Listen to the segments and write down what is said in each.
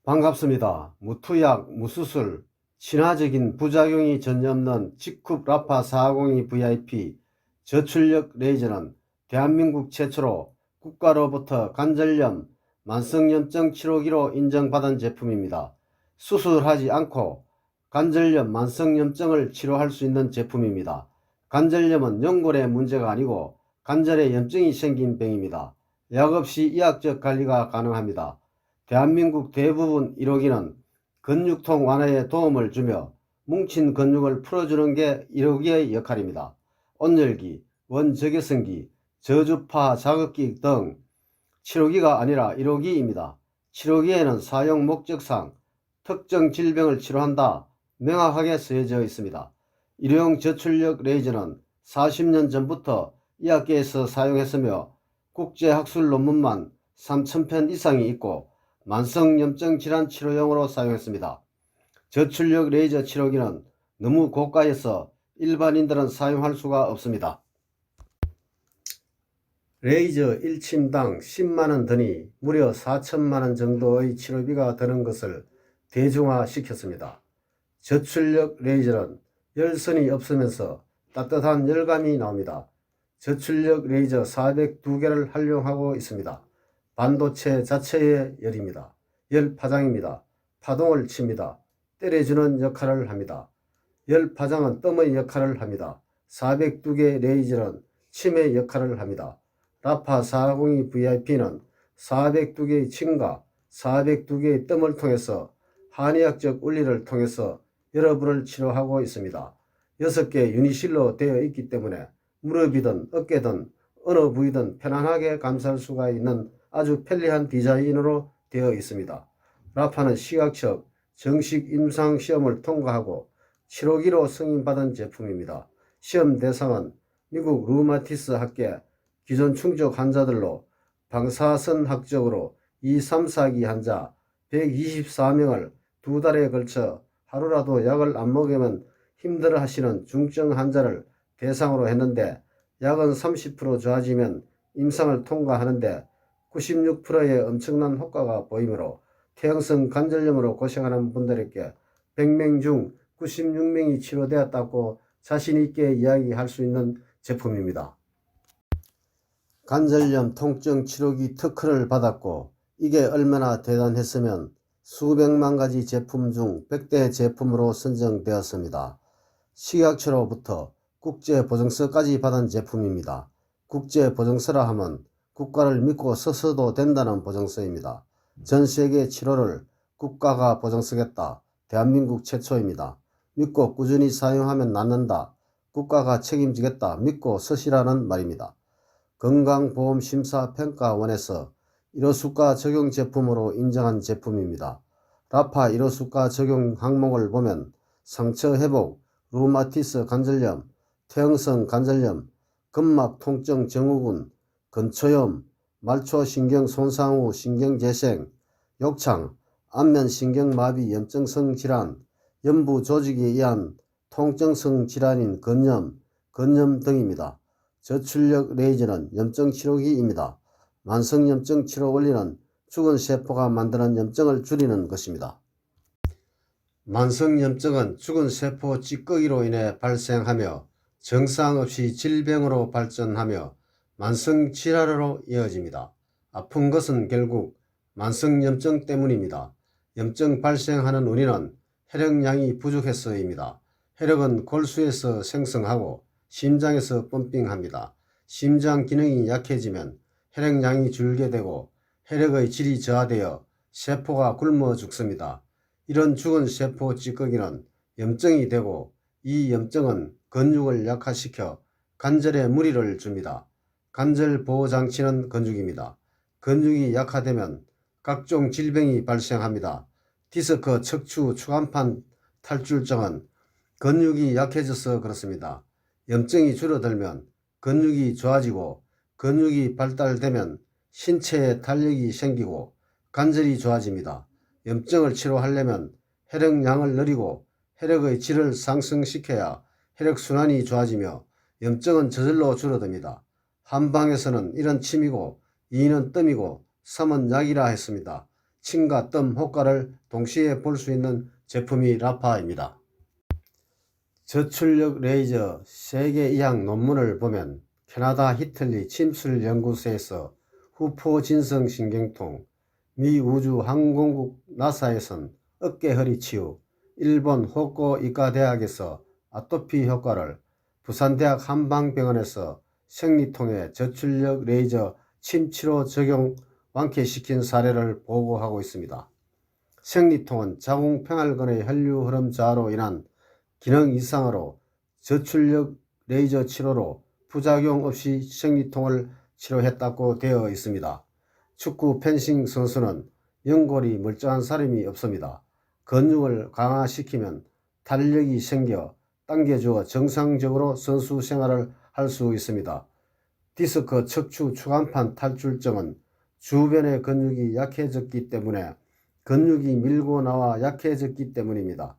반갑습니다. 무투약, 무수술, 친화적인 부작용이 전혀 없는 직흡 라파 402 VIP 저출력 레이저는 대한민국 최초로 국가로부터 관절염, 만성염증 치료기로 인정받은 제품입니다. 수술하지 않고 관절염, 만성염증을 치료할 수 있는 제품입니다. 관절염은 연골의 문제가 아니고 관절에 염증이 생긴 병입니다. 약 없이 의학적 관리가 가능합니다. 대한민국 대부분 1호기는 근육통 완화에 도움을 주며 뭉친 근육을 풀어주는 게 1호기의 역할입니다. 온열기, 원적외선기, 저주파 자극기 등 7호기가 아니라 1호기입니다. 7호기에는 사용 목적상 특정 질병을 치료한다 명확하게 쓰여져 있습니다. 일회용 저출력 레이저는 40년 전부터 의학계에서 사용했으며 국제학술 논문만 3,000편 이상이 있고 만성염증 질환 치료용으로 사용했습니다. 저출력 레이저 치료기는 너무 고가여서 일반인들은 사용할 수가 없습니다. 레이저 1침당 10만원 드니 무려 4천만원 정도의 치료비가 드는 것을 대중화시켰습니다. 저출력 레이저는 열선이 없으면서 따뜻한 열감이 나옵니다. 저출력 레이저 402개를 활용하고 있습니다. 반도체 자체의 열입니다. 열 파장입니다. 파동을 칩니다. 때려주는 역할을 합니다. 열 파장은 뜸의 역할을 합니다. 402개 레이저는 침의 역할을 합니다. 라파 402 VIP는 402개의 침과 402개의 뜸을 통해서 한의학적 원리를 통해서 여러분을 치료하고 있습니다. 6개 유니실로 되어 있기 때문에 무릎이든 어깨든 어느 부위든 편안하게 감쌀 수가 있는 아주 편리한 디자인으로 되어 있습니다. 라파는 시각적 정식 임상 시험을 통과하고 7호기로 승인받은 제품입니다. 시험 대상은 미국 류마티스 학계 기존 충족 환자들로 방사선학적으로 2, 3, 4기 환자 124명을 2달에 걸쳐 하루라도 약을 안 먹으면 힘들어 하시는 중증 환자를 대상으로 했는데 약은 30% 좋아지면 임상을 통과하는데 96%의 엄청난 효과가 보이므로 퇴행성 관절염으로 고생하는 분들에게 100명 중 96명이 치료되었다고 자신있게 이야기할 수 있는 제품입니다. 관절염 통증 치료기 특허를 받았고 이게 얼마나 대단했으면 수백만 가지 제품 중 100대 제품으로 선정되었습니다. 식약처로부터 국제보증서까지 받은 제품입니다. 국제보증서라 하면 국가를 믿고 써서도 된다는 보증서입니다. 전세계 치료를 국가가 보증서겠다. 대한민국 최초입니다. 믿고 꾸준히 사용하면 낫는다. 국가가 책임지겠다. 믿고 쓰시라는 말입니다. 건강보험심사평가원에서 1호수가 적용 제품으로 인정한 제품입니다. 라파 1호수가 적용 항목을 보면 상처 회복, 류마티스 관절염, 퇴행성 관절염, 근막 통증 증후군, 근초염, 말초신경 손상 후 신경재생, 욕창, 안면신경마비 염증성 질환, 연부 조직에 의한 통증성 질환인 건염, 건염 등입니다. 저출력 레이저는 염증 치료기입니다. 만성염증 치료 원리는 죽은 세포가 만드는 염증을 줄이는 것입니다. 만성염증은 죽은 세포 찌꺼기로 인해 발생하며 정상 없이 질병으로 발전하며 만성질환으로 이어집니다. 아픈 것은 결국 만성염증 때문입니다. 염증 발생하는 원인은 혈액량이 부족해서입니다. 혈액은 골수에서 생성하고 심장에서 펌핑합니다. 심장 기능이 약해지면 혈액량이 줄게 되고 혈액의 질이 저하되어 세포가 굶어 죽습니다. 이런 죽은 세포 찌꺼기는 염증이 되고 이 염증은 근육을 약화시켜 관절에 무리를 줍니다. 관절 보호장치는 근육입니다. 근육이 약화되면 각종 질병이 발생합니다. 디스크, 척추, 추간판 탈출증은 근육이 약해져서 그렇습니다. 염증이 줄어들면 근육이 좋아지고 근육이 발달되면 신체에 탄력이 생기고 관절이 좋아집니다. 염증을 치료하려면 혈액량을 늘리고 혈액의 질을 상승시켜야 혈액순환이 좋아지며 염증은 저절로 줄어듭니다. 한방에서는 1은 침이고 2는 뜸이고 3은 약이라 했습니다. 침과 뜸 효과를 동시에 볼 수 있는 제품이 라파입니다. 저출력 레이저 세계 이학 논문을 보면 캐나다 히틀리 침술연구소에서 후포진성 신경통, 미 우주항공국 나사에선 어깨 허리 치유, 일본 호코 이과대학에서 아토피 효과를, 부산대학 한방병원에서 생리통에 저출력 레이저 침치료 적용 완쾌시킨 사례를 보고하고 있습니다. 생리통은 자궁평활근의 혈류 흐름 저하로 인한 기능 이상으로 저출력 레이저 치료로 부작용 없이 생리통을 치료했다고 되어 있습니다. 축구 펜싱 선수는 연골이 멀쩡한 사람이 없습니다. 근육을 강화시키면 탄력이 생겨 당겨주어 정상적으로 선수 생활을 할 수 있습니다. 디스크 척추 추간판 탈출증은 주변의 근육이 약해졌기 때문에 근육이 밀고 나와 약해졌기 때문입니다.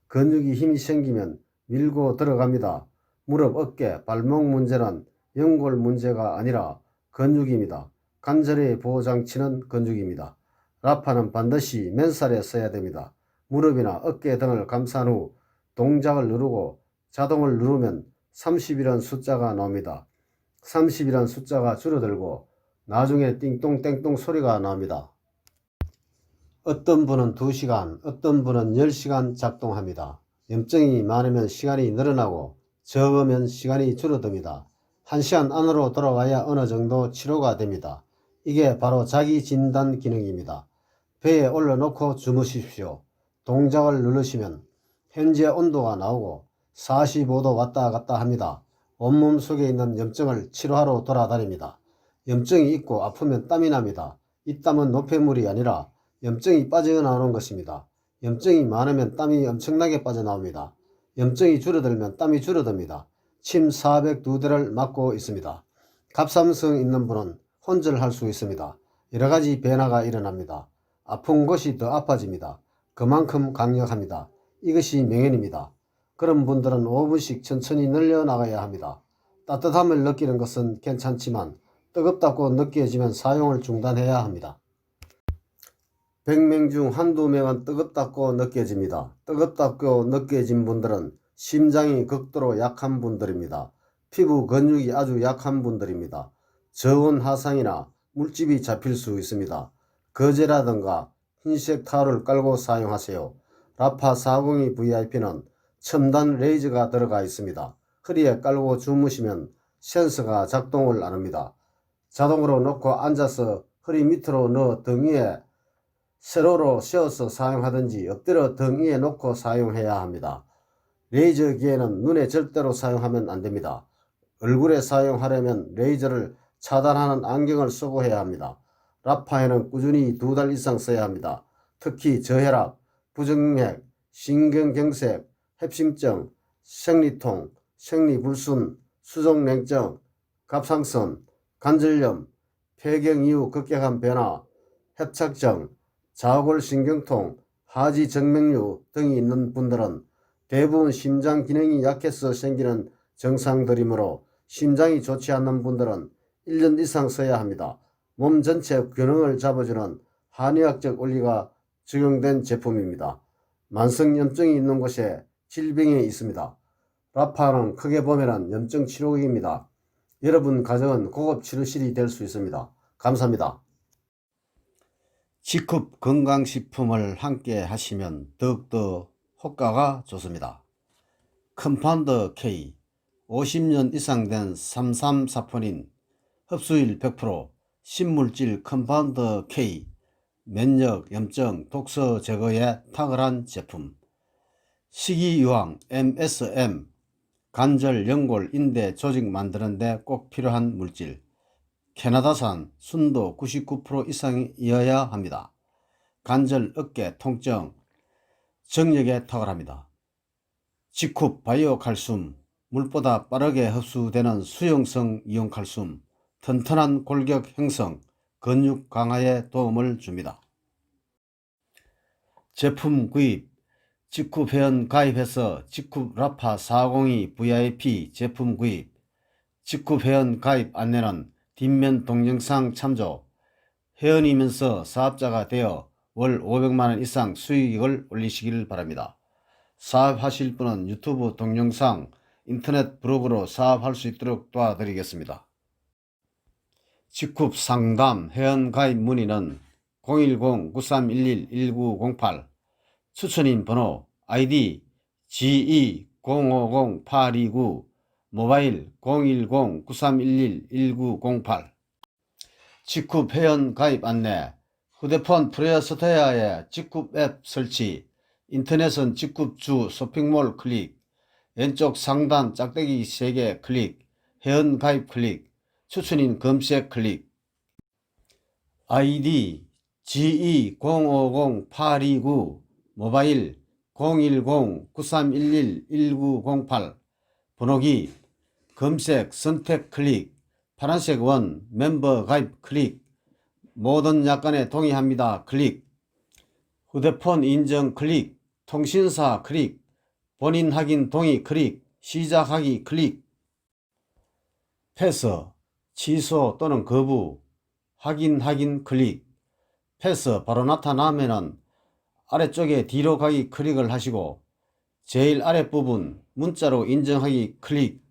근육이 힘이 생기면 밀고 들어갑니다. 무릎, 어깨, 발목 문제는 연골 문제가 아니라 근육입니다. 관절의 보호장치는 근육입니다. 라파는 반드시 맨살에 써야 됩니다. 무릎이나 어깨 등을 감싼 후 동작을 누르고 자동을 누르면 30이라는 숫자가 나옵니다. 30이라는 숫자가 줄어들고 나중에 띵똥땡똥 소리가 나옵니다. 어떤 분은 2시간, 어떤 분은 10시간 작동합니다. 염증이 많으면 시간이 늘어나고 적으면 시간이 줄어듭니다. 1시간 안으로 돌아와야 어느 정도 치료가 됩니다. 이게 바로 자기 진단 기능입니다. 배에 올려놓고 주무십시오. 동작을 누르시면 현재 온도가 나오고 45도 왔다 갔다 합니다. 온몸 속에 있는 염증을 치료하러 돌아다닙니다. 염증이 있고 아프면 땀이 납니다. 이 땀은 노폐물이 아니라 염증이 빠져나오는 것입니다. 염증이 많으면 땀이 엄청나게 빠져나옵니다. 염증이 줄어들면 땀이 줄어듭니다. 침 402대를 맞고 있습니다. 갑상선 있는 분은 혼절할 수 있습니다. 여러가지 변화가 일어납니다. 아픈 곳이 더 아파집니다. 그만큼 강력합니다. 이것이 명현입니다. 그런 분들은 5분씩 천천히 늘려나가야 합니다. 따뜻함을 느끼는 것은 괜찮지만 뜨겁다고 느껴지면 사용을 중단해야 합니다. 100명 중 한두 명은 뜨겁다고 느껴집니다. 뜨겁다고 느껴진 분들은 심장이 극도로 약한 분들입니다. 피부 근육이 아주 약한 분들입니다. 저온 하상이나 물집이 잡힐 수 있습니다. 거제라든가 흰색 타올을 깔고 사용하세요. 라파 402 VIP는 첨단 레이저가 들어가 있습니다. 허리에 깔고 주무시면 센서가 작동을 안 합니다. 자동으로 놓고 앉아서 허리 밑으로 넣어 등 위에 세로로 씌워서 사용하든지 엎드려 등 위에 놓고 사용해야 합니다. 레이저 기에는 눈에 절대로 사용하면 안됩니다. 얼굴에 사용하려면 레이저를 차단하는 안경을 쓰고 해야 합니다. 라파에는 꾸준히 2달 이상 써야 합니다. 특히 저혈압, 부정맥, 신경경색, 협심증, 생리통, 생리불순, 수족냉증, 갑상선, 관절염, 폐경 이후 급격한 변화, 협착증, 자골신경통, 하지정맥류 등이 있는 분들은 대부분 심장 기능이 약해서 생기는 증상들이므로 심장이 좋지 않는 분들은 1년 이상 써야 합니다. 몸 전체 균형을 잡아주는 한의학적 원리가 적용된 제품입니다. 만성염증이 있는 곳에 질병이 있습니다. 라파는 크게 보면 염증 치료기입니다. 여러분 가정은 고급 치료실이 될 수 있습니다. 감사합니다. G컵 건강식품을 함께 하시면 더욱더 효과가 좋습니다. 컴파운드 K 50년 이상 된 삼삼사포닌 흡수율 100% 신물질 컴파운드 K 면역, 염증, 독소 제거에 탁월한 제품. 식이유황 MSM 관절, 연골, 인대, 조직 만드는 데 꼭 필요한 물질. 캐나다산 순도 99% 이상이어야 합니다. 관절, 어깨, 통증, 정력에 탁월합니다. G컵 바이오 칼슘, 물보다 빠르게 흡수되는 수용성 이온 칼슘, 튼튼한 골격 형성, 근육 강화에 도움을 줍니다. 제품 구입, G컵 회원 가입해서 G컵 라파 402 VIP 제품 구입. G컵 회원 가입 안내는 뒷면 동영상 참조. 회원이면서 사업자가 되어 월 500만원 이상 수익을 올리시길 바랍니다. 사업하실 분은 유튜브 동영상, 인터넷 블로그로 사업할 수 있도록 도와드리겠습니다. 직급 상담 회원가입 문의는 010-9311-1908 추천인 번호 아이디 GE050829 모바일 010-9311-1908 직급 회원 가입 안내 휴대폰 플레이스토어에 직급 앱 설치 인터넷은 직급주 쇼핑몰 클릭 왼쪽 상단 짝대기 3개 클릭 회원 가입 클릭 추천인 검색 클릭 아이디 GE050829 모바일 010-9311-1908 번호기 검색 선택 클릭 파란색 원 멤버 가입 클릭 모든 약관에 동의합니다 클릭 휴대폰 인증 클릭 통신사 클릭 본인 확인 동의 클릭 시작하기 클릭 패스 취소 또는 거부 확인 클릭 패스 바로 나타나면은 아래쪽에 뒤로 가기 클릭을 하시고 제일 아랫부분 문자로 인정하기 클릭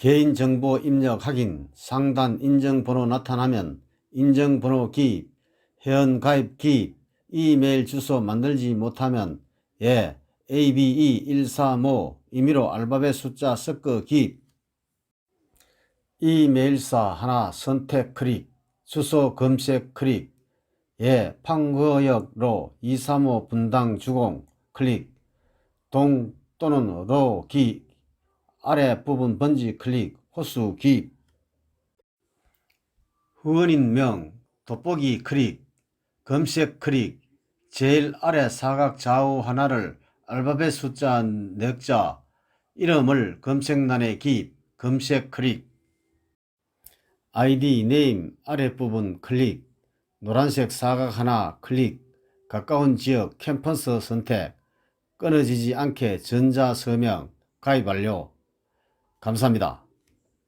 개인정보 입력 확인 상단 인증번호 나타나면 인증번호 기입 회원가입 기입 이메일 주소 만들지 못하면 예 ABE135 임의로 알파벳 숫자 섞어 기입 이메일사 하나 선택 클릭 주소 검색 클릭 예 판거역로 235 분당 주공 클릭 동 또는 로 기 아래 부분 번지 클릭 호수 기입 후원인명 돋보기 클릭 검색 클릭 제일 아래 사각 좌우 하나를 알파벳 숫자 4자 이름을 검색란에 기입 검색 클릭 아이디 네임 아랫부분 클릭 노란색 사각 하나 클릭 가까운 지역 캠퍼스 선택 끊어지지 않게 전자서명 가입 완료 감사합니다.